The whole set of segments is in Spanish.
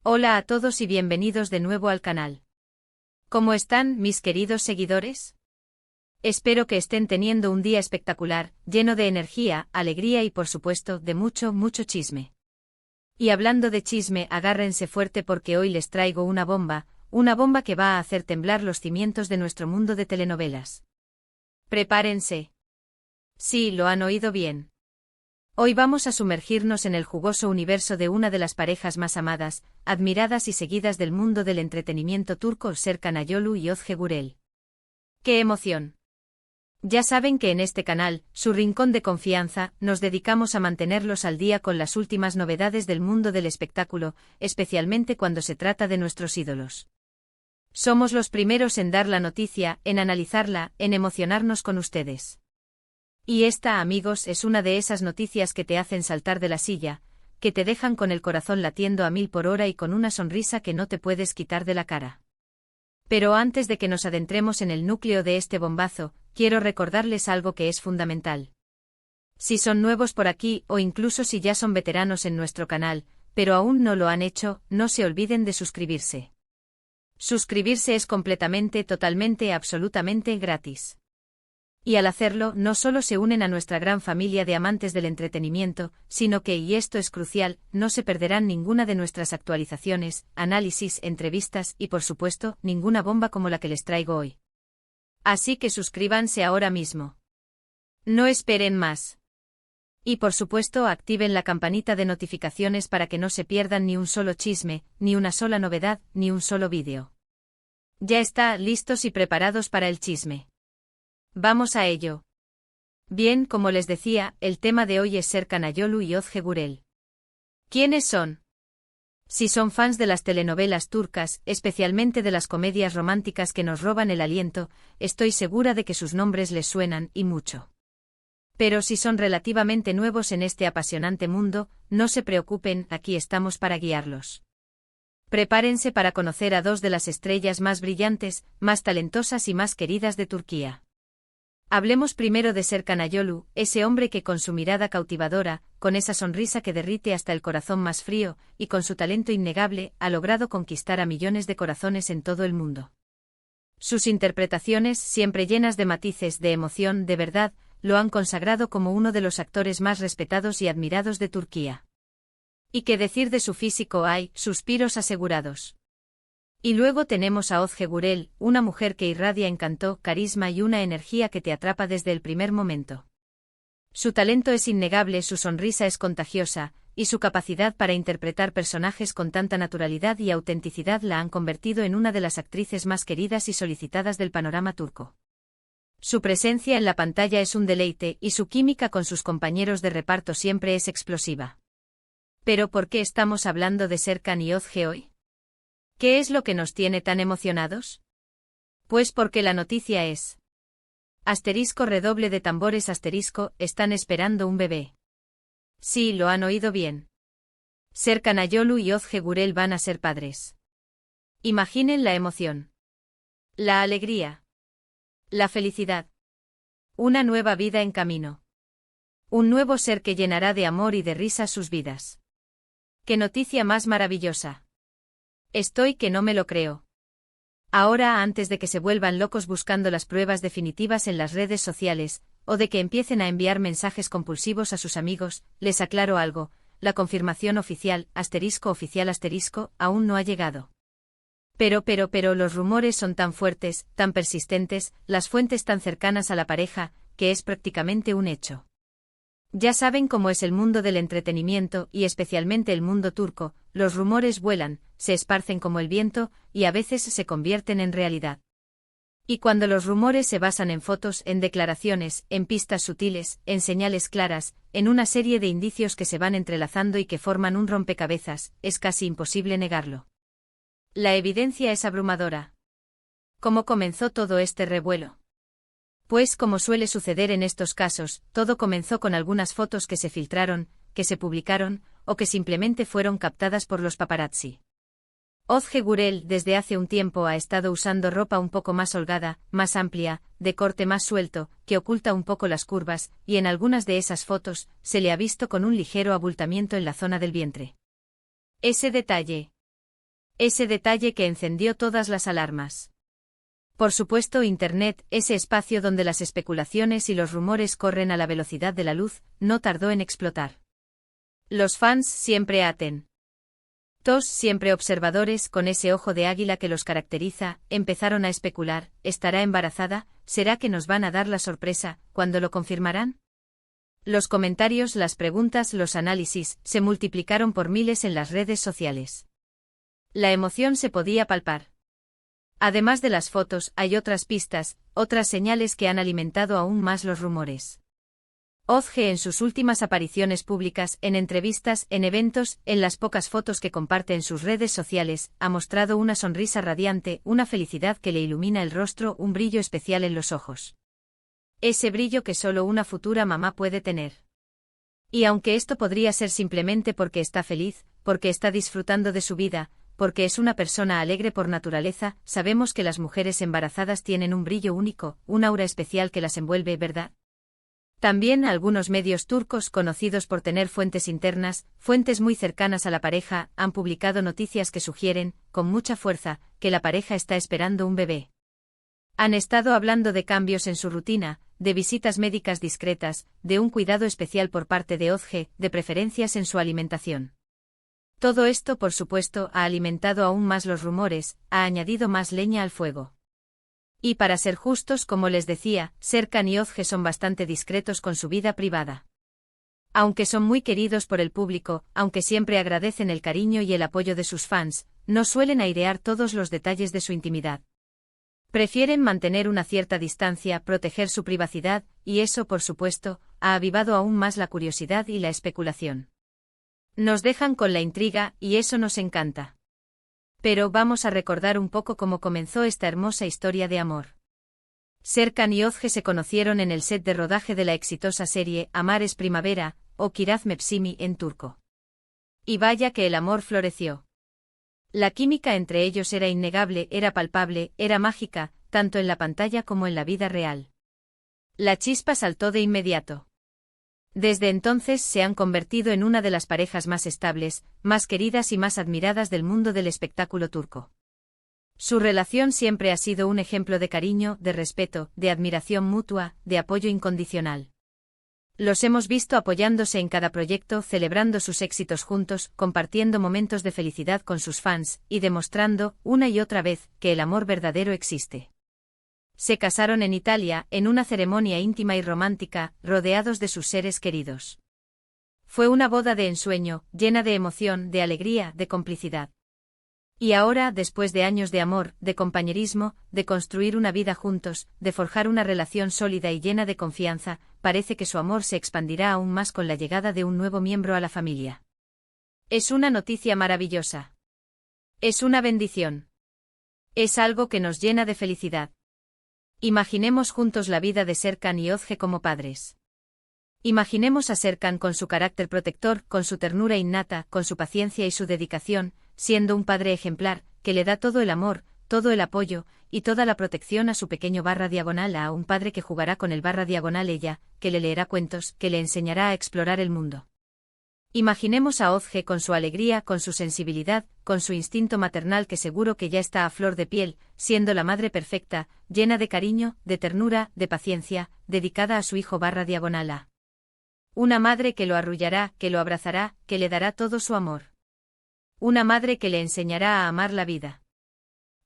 Hola a todos y bienvenidos de nuevo al canal. ¿Cómo están, mis queridos seguidores? Espero que estén teniendo un día espectacular, lleno de energía, alegría y por supuesto, de mucho chisme. Y hablando de chisme, agárrense fuerte porque hoy les traigo una bomba que va a hacer temblar los cimientos de nuestro mundo de telenovelas. Prepárense. Sí, lo han oído bien. Hoy vamos a sumergirnos en el jugoso universo de una de las parejas más amadas, admiradas y seguidas del mundo del entretenimiento turco, Serkan Ayolu y Özge Gürel. ¡Qué emoción! Ya saben que en este canal, su rincón de confianza, nos dedicamos a mantenerlos al día con las últimas novedades del mundo del espectáculo, especialmente cuando se trata de nuestros ídolos. Somos los primeros en dar la noticia, en analizarla, en emocionarnos con ustedes. Y esta, amigos, es una de esas noticias que te hacen saltar de la silla, que te dejan con el corazón latiendo a 1000 por hora y con una sonrisa que no te puedes quitar de la cara. Pero antes de que nos adentremos en el núcleo de este bombazo, quiero recordarles algo que es fundamental. Si son nuevos por aquí o incluso si ya son veteranos en nuestro canal, pero aún no lo han hecho, no se olviden de suscribirse. Suscribirse es completamente, totalmente, absolutamente gratis. Y al hacerlo, no solo se unen a nuestra gran familia de amantes del entretenimiento, sino que, y esto es crucial, no se perderán ninguna de nuestras actualizaciones, análisis, entrevistas y, por supuesto, ninguna bomba como la que les traigo hoy. Así que suscríbanse ahora mismo. No esperen más. Y por supuesto, activen la campanita de notificaciones para que no se pierdan ni un solo chisme, ni una sola novedad, ni un solo vídeo. Ya está, listos y preparados para el chisme. Vamos a ello. Bien, como les decía, el tema de hoy es Serkan Ayolu y Özge Gürel. ¿Quiénes son? Si son fans de las telenovelas turcas, especialmente de las comedias románticas que nos roban el aliento, estoy segura de que sus nombres les suenan, y mucho. Pero si son relativamente nuevos en este apasionante mundo, no se preocupen, aquí estamos para guiarlos. Prepárense para conocer a dos de las estrellas más brillantes, más talentosas y más queridas de Turquía. Hablemos primero de Serkan Ayolu, ese hombre que con su mirada cautivadora, con esa sonrisa que derrite hasta el corazón más frío, y con su talento innegable, ha logrado conquistar a millones de corazones en todo el mundo. Sus interpretaciones, siempre llenas de matices, de emoción, de verdad, lo han consagrado como uno de los actores más respetados y admirados de Turquía. ¿Y qué decir de su físico? Hay suspiros asegurados. Y luego tenemos a Özge Gürel, una mujer que irradia encanto, carisma y una energía que te atrapa desde el primer momento. Su talento es innegable, su sonrisa es contagiosa, y su capacidad para interpretar personajes con tanta naturalidad y autenticidad la han convertido en una de las actrices más queridas y solicitadas del panorama turco. Su presencia en la pantalla es un deleite y su química con sus compañeros de reparto siempre es explosiva. ¿Pero por qué estamos hablando de Serkan y Özge hoy? ¿Qué es lo que nos tiene tan emocionados? Pues porque la noticia es... redoble de tambores están esperando un bebé. Sí, lo han oído bien. Serkan Ayolu y Özge Gürel van a ser padres. Imaginen la emoción. La alegría. La felicidad. Una nueva vida en camino. Un nuevo ser que llenará de amor y de risas sus vidas. ¡Qué noticia más maravillosa! Estoy que no me lo creo. Ahora, antes de que se vuelvan locos buscando las pruebas definitivas en las redes sociales, o de que empiecen a enviar mensajes compulsivos a sus amigos, les aclaro algo, la confirmación oficial, oficial aún no ha llegado. Pero los rumores son tan fuertes, tan persistentes, las fuentes tan cercanas a la pareja, que es prácticamente un hecho. Ya saben cómo es el mundo del entretenimiento y especialmente el mundo turco, los rumores vuelan, se esparcen como el viento, y a veces se convierten en realidad. Y cuando los rumores se basan en fotos, en declaraciones, en pistas sutiles, en señales claras, en una serie de indicios que se van entrelazando y que forman un rompecabezas, es casi imposible negarlo. La evidencia es abrumadora. ¿Cómo comenzó todo este revuelo? Pues como suele suceder en estos casos, todo comenzó con algunas fotos que se filtraron, que se publicaron, o que simplemente fueron captadas por los paparazzi. Özge Gürel desde hace un tiempo ha estado usando ropa un poco más holgada, más amplia, de corte más suelto, que oculta un poco las curvas, y en algunas de esas fotos, se le ha visto con un ligero abultamiento en la zona del vientre. Ese detalle. Ese detalle que encendió todas las alarmas. Por supuesto, Internet, ese espacio donde las especulaciones y los rumores corren a la velocidad de la luz, no tardó en explotar. Los fans siempre atentos, siempre observadores con ese ojo de águila que los caracteriza, empezaron a especular: ¿estará embarazada? ¿Será que nos van a dar la sorpresa? ¿Cuándo lo confirmarán? Los comentarios, las preguntas, los análisis, se multiplicaron por miles en las redes sociales. La emoción se podía palpar. Además de las fotos, hay otras pistas, otras señales que han alimentado aún más los rumores. Ozge, en sus últimas apariciones públicas, en entrevistas, en eventos, en las pocas fotos que comparte en sus redes sociales, ha mostrado una sonrisa radiante, una felicidad que le ilumina el rostro, un brillo especial en los ojos. Ese brillo que solo una futura mamá puede tener. Y aunque esto podría ser simplemente porque está feliz, porque está disfrutando de su vida, porque es una persona alegre por naturaleza, sabemos que las mujeres embarazadas tienen un brillo único, un aura especial que las envuelve, ¿verdad? También algunos medios turcos, conocidos por tener fuentes internas, fuentes muy cercanas a la pareja, han publicado noticias que sugieren, con mucha fuerza, que la pareja está esperando un bebé. Han estado hablando de cambios en su rutina, de visitas médicas discretas, de un cuidado especial por parte de Ozge, de preferencias en su alimentación. Todo esto, por supuesto, ha alimentado aún más los rumores, ha añadido más leña al fuego. Y para ser justos, como les decía, Serkan y Ozge son bastante discretos con su vida privada. Aunque son muy queridos por el público, aunque siempre agradecen el cariño y el apoyo de sus fans, no suelen airear todos los detalles de su intimidad. Prefieren mantener una cierta distancia, proteger su privacidad, y eso, por supuesto, ha avivado aún más la curiosidad y la especulación. Nos dejan con la intriga, y eso nos encanta. Pero vamos a recordar un poco cómo comenzó esta hermosa historia de amor. Serkan y Ozge se conocieron en el set de rodaje de la exitosa serie Amar es Primavera, o Kiraz Mevsimi en turco. Y vaya que el amor floreció. La química entre ellos era innegable, era palpable, era mágica, tanto en la pantalla como en la vida real. La chispa saltó de inmediato. Desde entonces se han convertido en una de las parejas más estables, más queridas y más admiradas del mundo del espectáculo turco. Su relación siempre ha sido un ejemplo de cariño, de respeto, de admiración mutua, de apoyo incondicional. Los hemos visto apoyándose en cada proyecto, celebrando sus éxitos juntos, compartiendo momentos de felicidad con sus fans, y demostrando, una y otra vez, que el amor verdadero existe. Se casaron en Italia, en una ceremonia íntima y romántica, rodeados de sus seres queridos. Fue una boda de ensueño, llena de emoción, de alegría, de complicidad. Y ahora, después de años de amor, de compañerismo, de construir una vida juntos, de forjar una relación sólida y llena de confianza, parece que su amor se expandirá aún más con la llegada de un nuevo miembro a la familia. Es una noticia maravillosa. Es una bendición. Es algo que nos llena de felicidad. Imaginemos juntos la vida de Serkan y Ozge como padres. Imaginemos a Serkan con su carácter protector, con su ternura innata, con su paciencia y su dedicación, siendo un padre ejemplar, que le da todo el amor, todo el apoyo, y toda la protección a su pequeño /, a un padre que jugará con el / ella, que le leerá cuentos, que le enseñará a explorar el mundo. Imaginemos a Ozge con su alegría, con su sensibilidad, con su instinto maternal que seguro que ya está a flor de piel, siendo la madre perfecta, llena de cariño, de ternura, de paciencia, dedicada a su hijo / a. Una madre que lo arrullará, que lo abrazará, que le dará todo su amor. Una madre que le enseñará a amar la vida.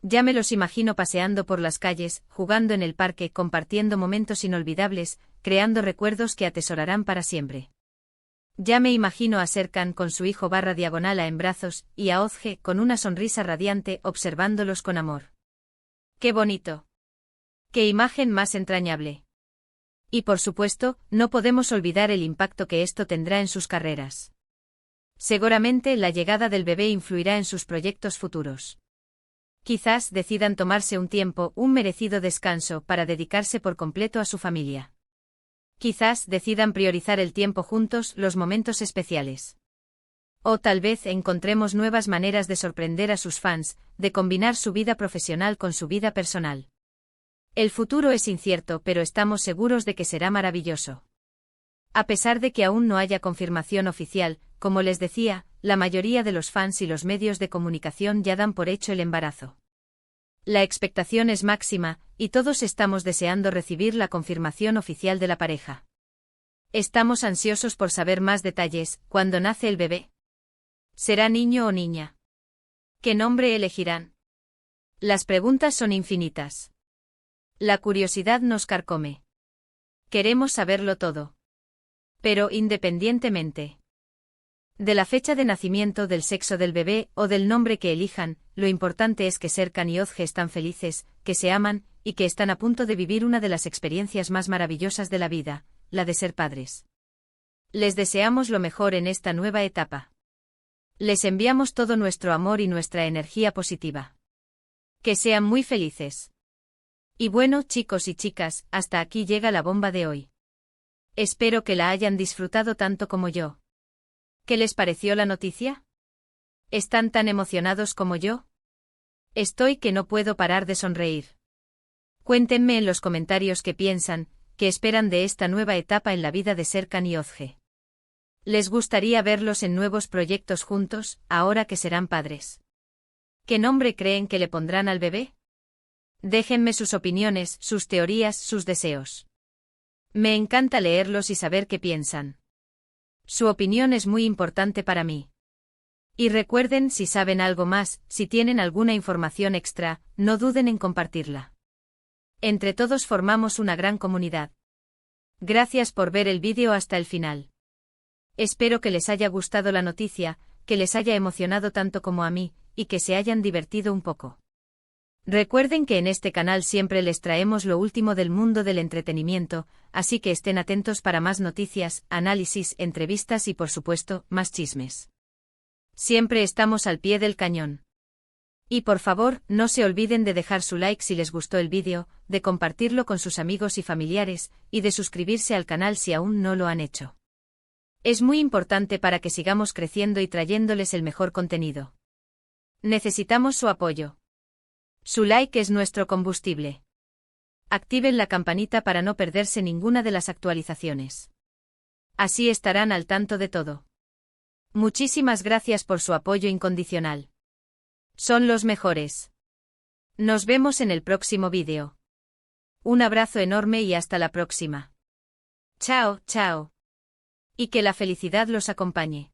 Ya me los imagino paseando por las calles, jugando en el parque, compartiendo momentos inolvidables, creando recuerdos que atesorarán para siempre. Ya me imagino a Serkan con su hijo / a en brazos, y a Ozge con una sonrisa radiante observándolos con amor. ¡Qué bonito! ¡Qué imagen más entrañable! Y por supuesto, no podemos olvidar el impacto que esto tendrá en sus carreras. Seguramente la llegada del bebé influirá en sus proyectos futuros. Quizás decidan tomarse un tiempo, un merecido descanso, para dedicarse por completo a su familia. Quizás decidan priorizar el tiempo juntos, los momentos especiales. O tal vez encontremos nuevas maneras de sorprender a sus fans, de combinar su vida profesional con su vida personal. El futuro es incierto, pero estamos seguros de que será maravilloso. A pesar de que aún no haya confirmación oficial, como les decía, la mayoría de los fans y los medios de comunicación ya dan por hecho el embarazo. La expectación es máxima, y todos estamos deseando recibir la confirmación oficial de la pareja. Estamos ansiosos por saber más detalles. ¿Cuándo nace el bebé? ¿Será niño o niña? ¿Qué nombre elegirán? Las preguntas son infinitas. La curiosidad nos carcome. Queremos saberlo todo. Pero independientemente de la fecha de nacimiento, del sexo del bebé o del nombre que elijan, lo importante es que Serkan y Özge están felices, que se aman, y que están a punto de vivir una de las experiencias más maravillosas de la vida, la de ser padres. Les deseamos lo mejor en esta nueva etapa. Les enviamos todo nuestro amor y nuestra energía positiva. Que sean muy felices. Y bueno, chicos y chicas, hasta aquí llega la bomba de hoy. Espero que la hayan disfrutado tanto como yo. ¿Qué les pareció la noticia? ¿Están tan emocionados como yo? Estoy que no puedo parar de sonreír. Cuéntenme en los comentarios qué piensan, qué esperan de esta nueva etapa en la vida de Serkan y Özge. ¿Les gustaría verlos en nuevos proyectos juntos, ahora que serán padres? ¿Qué nombre creen que le pondrán al bebé? Déjenme sus opiniones, sus teorías, sus deseos. Me encanta leerlos y saber qué piensan. Su opinión es muy importante para mí. Y recuerden, si saben algo más, si tienen alguna información extra, no duden en compartirla. Entre todos formamos una gran comunidad. Gracias por ver el vídeo hasta el final. Espero que les haya gustado la noticia, que les haya emocionado tanto como a mí, y que se hayan divertido un poco. Recuerden que en este canal siempre les traemos lo último del mundo del entretenimiento, así que estén atentos para más noticias, análisis, entrevistas y por supuesto, más chismes. Siempre estamos al pie del cañón. Y por favor, no se olviden de dejar su like si les gustó el vídeo, de compartirlo con sus amigos y familiares, y de suscribirse al canal si aún no lo han hecho. Es muy importante para que sigamos creciendo y trayéndoles el mejor contenido. Necesitamos su apoyo. Su like es nuestro combustible. Activen la campanita para no perderse ninguna de las actualizaciones. Así estarán al tanto de todo. Muchísimas gracias por su apoyo incondicional. Son los mejores. Nos vemos en el próximo vídeo. Un abrazo enorme y hasta la próxima. Chao, chao. Y que la felicidad los acompañe.